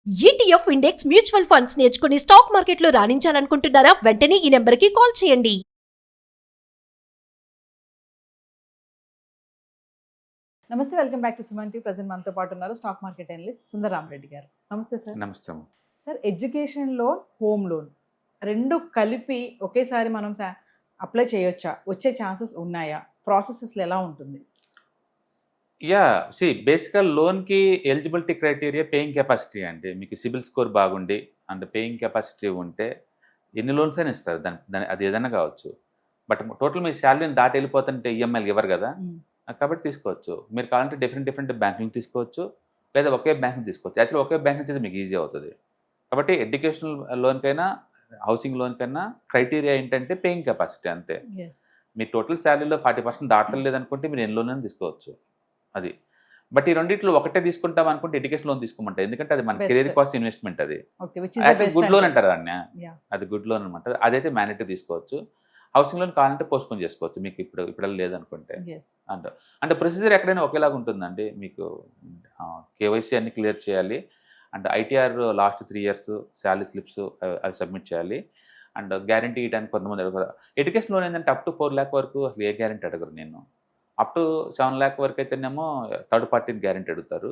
ETF index mutual funds నేర్చుకుని stock మార్కెట్లో రాణించాలనుకుంటున్నారా? వెంటనే ఈ నెంబర్కి కాల్ చేయండి. నమస్తే, welcome back to Suman TV. Present మనతో పాటు ఉన్నారు stock market analyst Sundar Rama Reddy గారు. నమస్తే సార్. నమస్తే. Sir, education loan, home loan రెండు కలిపి ఒకేసారి మనం అప్లై చేయొచ్చా? వచ్చే ఛాన్సెస్ ఉన్నాయా? ప్రాసెసెస్ ఎలా ఉంటుంది? బేసికల్ లోన్కి ఎలిజిబిలిటీ క్రైటీరియా పేయింగ్ కెపాసిటీ అండి. మీకు సిబిల్ స్కోర్ బాగుండి అండ్ పేయింగ్ కెపాసిటీ ఉంటే ఎన్ని లోన్స్ అయినా ఇస్తారు. దాని అది ఏదైనా కావచ్చు. బట్ టోటల్ మీ శాలరీని దాటి వెళ్ళిపోతుంటే ఈఎంఐలు ఇవ్వరు కదా, కాబట్టి తీసుకోవచ్చు. మీరు కావాలంటే డిఫరెంట్ బ్యాంకులు తీసుకోవచ్చు, లేదా ఒకే బ్యాంక్ తీసుకోవచ్చు. యాక్చువల్లీ ఒకే బ్యాంక్ నుంచి మీకు ఈజీ అవుతుంది. కాబట్టి ఎడ్యుకేషనల్ లోన్కైనా హౌసింగ్ లోన్కైనా క్రైటీరియా ఏంటంటే పేయింగ్ కెపాసిటీ అంతే. మీ టోటల్ శాలరీలో 40% దాటలేదు అనుకుంటే మీరు ఎన్ని లోన్ అయినా తీసుకోవచ్చు. అది బట్ ఈ రెండిట్లో ఒకటే తీసుకుంటాం అనుకుంటే ఎడ్యుకేషన్ లోన్ తీసుకోమంటారు. ఎందుకంటే అది మన కెరీర్ కాస్ట్ ఇన్వెస్ట్మెంట్. అది గుడ్ లోన్ అంటారు దాన్ని. అది గుడ్ లోన్ అనమాట. అదైతే మ్యానేటరీ తీసుకోవచ్చు. హౌసింగ్ లోన్ కావాలంటే పోస్ట్పోన్ చేసుకోవచ్చు మీకు ఇప్పుడు లేదనుకుంటే. అంటే ప్రొసీజర్ ఎక్కడైనా ఒకేలాగా ఉంటుందండి. మీకు కేవైసీ అన్ని క్లియర్ చేయాలి. And ITR last 3 years salary slips అవి సబ్మిట్ చేయాలి. అండ్ గ్యారంటీ ఇవ్వడానికి కొంతమంది అడుగుతారు. ఎడ్యుకేషన్ లోన్ ఏంటంటే అప్ టు 4 lakh వరకు అసలు ఏ గ్యారంటీ అడగరు. నేను అప్ టు 7 lakh వరకు అయితేనేమో థర్డ్ పార్టీని గ్యారంటీ అడుగుతారు.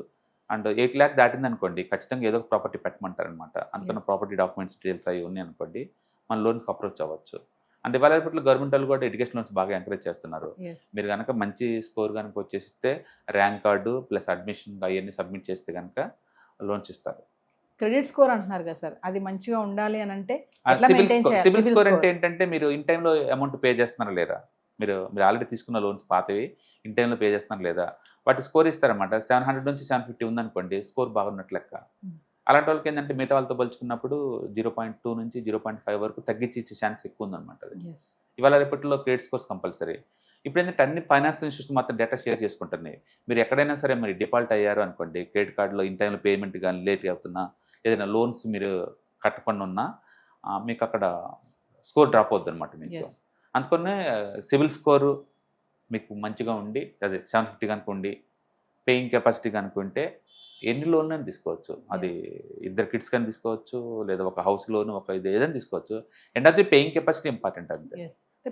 అండ్ 8 lakh దాటింది అనుకోండి ఖచ్చితంగా ఏదో ఒక ప్రాపర్టీ పెట్టమంటారు అనమాట. అందుకని ప్రాపర్టీ డాక్యుమెంట్స్ డీటెయిల్స్ అవి ఉన్నాయి అనుకోండి, మన లోన్కి అప్రోచ్ అవ్వచ్చు. అంటే ఇవాళ గవర్నమెంట్ వాళ్ళు కూడా ఎడ్యుకేషన్ లోన్స్ బాగా ఎంకరేజ్ చేస్తున్నారు. మీరు కనుక మంచి స్కోర్ కనుక వచ్చేస్తే ర్యాంక్ కార్డు ప్లస్ అడ్మిషన్ అవన్నీ సబ్మిట్ చేస్తే కనుక లోన్స్ ఇస్తారు. క్రెడిట్ స్కోర్ అంటున్నారు కదా సార్, అది మంచిగా ఉండాలి అని అంటే సిబిల్ స్కోర్ అంటే ఏంటంటే మీరు ఇన్ టైంలో అమౌంట్ పే చేస్తున్నారా లేదా, మీరు ఆల్రెడీ తీసుకున్న లోన్స్ పాతవి ఇన్ టైంలో పే చేస్తున్నారు లేదా, వాటి స్కోర్ ఇస్తారన్నమాట. 700 నుంచి 750 ఉందనుకోండి, స్కోర్ బాగున్నట్టు లెక్క. అలాంటి వాళ్ళకి ఏంటంటే మిగతా వాళ్ళతో పోల్చుకున్నప్పుడు 0.2 నుంచి 0.5 వరకు తగ్గించి ఇచ్చే ఛాన్స్ ఎక్కువ ఉందన్నమాట. అది ఇవాళ రేపట్లో క్రెడిట్ స్కోర్స్ కంపల్సరీ. ఇప్పుడు ఏంటంటే అన్ని ఫైనాన్షియల్ ఇన్స్టిట్యూషన్ మొత్తం డేటా షేర్ చేసుకుంటున్నాయి. మీరు ఎక్కడైనా సరే మరి డిఫాల్ట్ అయ్యారు అనుకోండి, క్రెడిట్ కార్డులో ఇన్ టైంలో పేమెంట్ కానీ లేట్ అవుతున్నా, ఏదైనా లోన్స్ మీరు కట్టకుండా ఉన్నా మీకు అక్కడ స్కోర్ డ్రాప్ అవుతుంది అనమాట మీకు. అందుకనే సివిల్ స్కోరు మీకు మంచిగా ఉండి, అదే 750 కనుక ఉండి, పేయింగ్ కెపాసిటీ కనుక ఉంటే ఎన్ని లోన్ అని తీసుకోవచ్చు. అది ఇద్దరు కిడ్స్ కానీ తీసుకోవచ్చు, లేదా ఒక హౌస్ లోన్ ఇది ఏదైనా తీసుకోవచ్చు. అండ్ అది పేయింగ్ కెపాసిటీ ఇంపార్టెంట్ అంతే.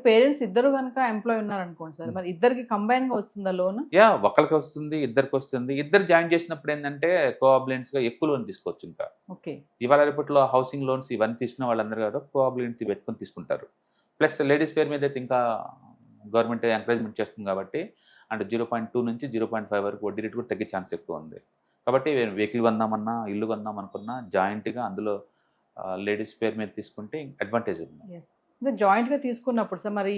పేరెంట్స్ ఇద్దరు కనుక ఎంప్లాయ్ ఉన్నారనుకోండి సార్, మరి ఇద్దరికి కంబైన్ గా వస్తుందా లోన్? ఒకరికి వస్తుంది, ఇద్దరికి వస్తుంది. ఇద్దరు జాయిన్ చేసినప్పుడు ఏంటంటే కోఆబ్లెంట్స్ గా ఎక్కువ లోన్ తీసుకోవచ్చు. ఇంకా ఇవాళ రేపట్లో హౌసింగ్ లోన్స్ ఇవన్నీ తీసుకున్న వాళ్ళందరూ కూడా కోఆబ్లెంట్స్ పెట్టుకుని తీసుకుంటారు. ప్లస్ లేడీస్ పేరు మీద అయితే ఇంకా గవర్నమెంట్ ఎంకరేజ్మెంట్ చేస్తుంది కాబట్టి, అంటే 0.2 నుంచి 0.5 వరకు వడ్డీ రేటు కూడా తగ్గే ఛాన్స్ ఎక్కువ ఉంది. కాబట్టి వెహికల్ కొందామన్నా, ఇల్లు కొందాం అనుకున్నా జాయింట్గా అందులో లేడీస్ పేరు మీద తీసుకుంటే అడ్వాంటేజ్ ఉంది. జాయింట్గా తీసుకున్నప్పుడు సార్, మరి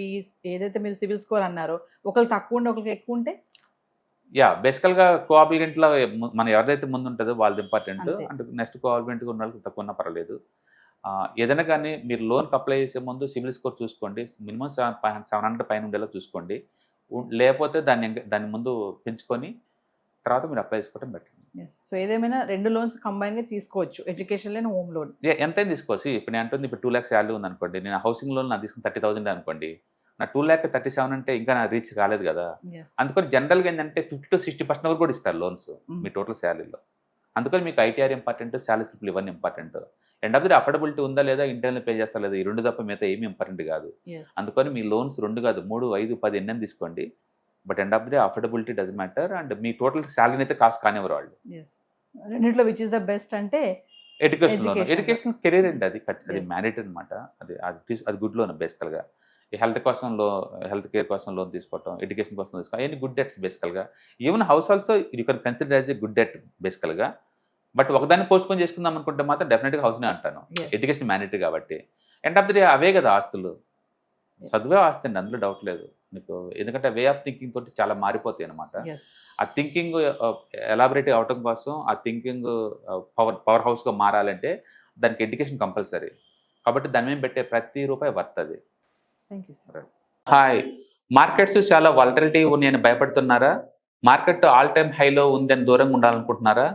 ఏదైతే మీరు సివిల్ స్కోర్ అన్నారో, ఒకరికి తక్కువ ఉంటే ఒకరికి ఎక్కువ ఉంటే? బేసికల్గా కోఆబ్లిగెంట్లో మనం ఎవరైతే ముందు ఉంటుందో వాళ్ళది ఇంపార్టెంట్. అంటే నెక్స్ట్ కోఆబ్లిగెంట్గా ఉన్న వాళ్ళకి తక్కువ ఉన్నా పర్వాలేదు. ఏదైనా కానీ మీరు లోన్కి అప్లై చేసే ముందు సివిల్ స్కోర్ చూసుకోండి. మినిమం 700 పైన ఉండేలా చూసుకోండి. లేకపోతే దాన్ని ముందు పెంచుకొని తర్వాత మీరు అప్లై చేసుకోవడం బెటర్. సో ఏదేమైనా రెండు లోన్స్ కంబైన్గా తీసుకోవచ్చు, ఎడ్యుకేషన్ లోన్, హోమ్ లోన్ ఎంతైనా తీసుకోవచ్చు. ఇప్పుడు నేను అంటుంది, ఇప్పుడు 2 lakhs శాలరీ ఉంది అనుకోండి, నేను హౌసింగ్ లోన్ నాకు తీసుకుని 30,000 అనుకోండి, నా 2,37,000 అంటే ఇంకా నా రీచ్ కాలేదు కదా. అందుకని జనరల్గా ఏంటంటే 50 to 60% వరకు కూడా ఇస్తారు లోన్స్ మీ టోటల్ శాలరీలో. అందుకని మీకు ఐటీఆర్ ఇంపార్టెంట్, శాలరీ స్లిప్లు ఇవన్నీ ఇంపార్టెంట్. అండ్ అదే అఫోర్డబిలిటీ ఉందా లేదా, ఇంటర్నల్ పే చేస్తా లేదా, ఈ రెండు తప్ప మిగతా ఏమీ ఇంపార్టెంట్ కాదు. అందుకని మీ లోన్స్ 2 కాదు 3, 5, 10 ఎన్ని తీసుకోండి. But end of the day affordability does matter. And మీ టోటల్ శాలరీని అయితే కాస్ట్ కానివ్వరు వాళ్ళు. రెండిట్లో విచ్ ఇస్ ద బెస్ట్ అంటే ఎడ్యుకేషన్ లోన్. ఎడ్యుకేషన్ కెరీర్ అండి, అది మ్యారిట్ అనమాట. అది గుడ్ లోన్. బేసికల్గా హెల్త్ కేర్ కోసం లోన్ తీసుకోవటం, ఎడ్యుకేషన్ కోసం తీసుకోవడం, అవన్నీ గుడ్ డెట్స్ బేసికల్గా. Even house also you can consider as a good debt బేసికల్గా. బట్ ఒకదాన్ని పోస్ట్పోన్ చేసుకుందాం అనుకుంటే మాత్రం డెఫినెట్గా హౌస్నే అంటాను. ఎడ్యుకేషన్ మ్యారిటరీ కాబట్టి. ఎండ్ ఆఫ్ ది డే అవే కదా ఆస్తులు, చదువే ఆస్తి అండి, అందులో డౌట్ లేదు మీకు. ఎందుకంటే వే ఆఫ్ థింకింగ్ తోటి చాలా మారిపోతాయి అనమాట. ఆ థింకింగ్ ఎలాబరేట్ అవటం కోసం, ఆ థింకింగ్ పవర్ హౌస్గా మారాలంటే దానికి ఎడ్యుకేషన్ కంపల్సరీ. కాబట్టి దాని మీద పెట్టే ప్రతి రూపాయి వర్త్ అది. హాయ్, మార్కెట్స్ చాలా వాలటిలిటీ ఉన్నాయని భయపడుతున్నారా? మార్కెట్ ఆల్ టైమ్ హైలో ఉందని దూరంగా ఉండాలనుకుంటున్నారా?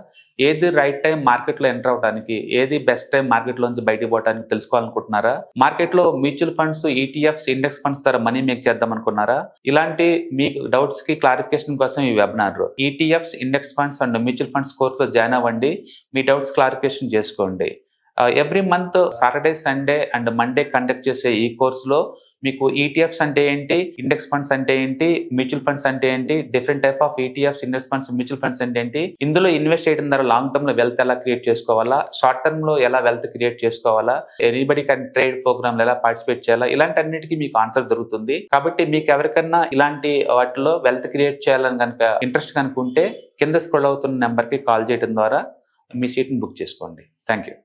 ఏది రైట్ టైం మార్కెట్లో ఎంటర్ అవడానికి, ఏది బెస్ట్ టైం మార్కెట్లోంచి బయటకు పోవడానికి తెలుసుకోవాలనుకుంటున్నారా? మార్కెట్లో mutual funds, ETFs, index funds ద్వారా మనీ మేక్ చేద్దాం అనుకున్నారా? ఇలాంటి మీ డౌట్స్ కి క్లారిఫికేషన్ కోసం ఈ webinar. ETFs, index funds and mutual funds కోర్సులో జాయిన్ అవ్వండి. మీ డౌట్స్ క్లారిఫికేషన్ చేసుకోండి. Every month Saturday, Sunday and Monday conduct చేసే ఈ కోర్సులో మీకు ఈటీఎఫ్స్ అంటే ఏంటి, ఇండెక్స్ ఫండ్స్ అంటే ఏంటి, మ్యూచువల్ ఫండ్స్ అంటే ఏంటి, different type of ETFs, index funds, mutual funds అంటే ఏంటి, ఇందులో ఇన్వెస్ట్ చేయడం ద్వారా లాంగ్ టర్మ్ లో వెల్త్ ఎలా క్రియేట్ చేసుకోవాలా, షార్ట్ టర్మ్ లో ఎలా వెల్త్ క్రియేట్ చేసుకోవాలా, ఎనీబడి కెన్ ట్రేడ్ ప్రోగ్రామ్ ఎలా పార్టిసిపేట్ చేయాలా, ఇలాంటి అన్నిటికీ మీకు ఆన్సర్ దొరుకుతుంది. కాబట్టి మీకు ఎవరికన్నా ఇలాంటి వాటిలో వెల్త్ క్రియేట్ చేయాలని కనుక ఇంట్రెస్ట్ కనుకుంటే కింద స్క్రోల్ అవుతున్న నెంబర్ కి కాల్ చేయడం ద్వారా మీ సీట్ని బుక్ చేసుకోండి. Thank you.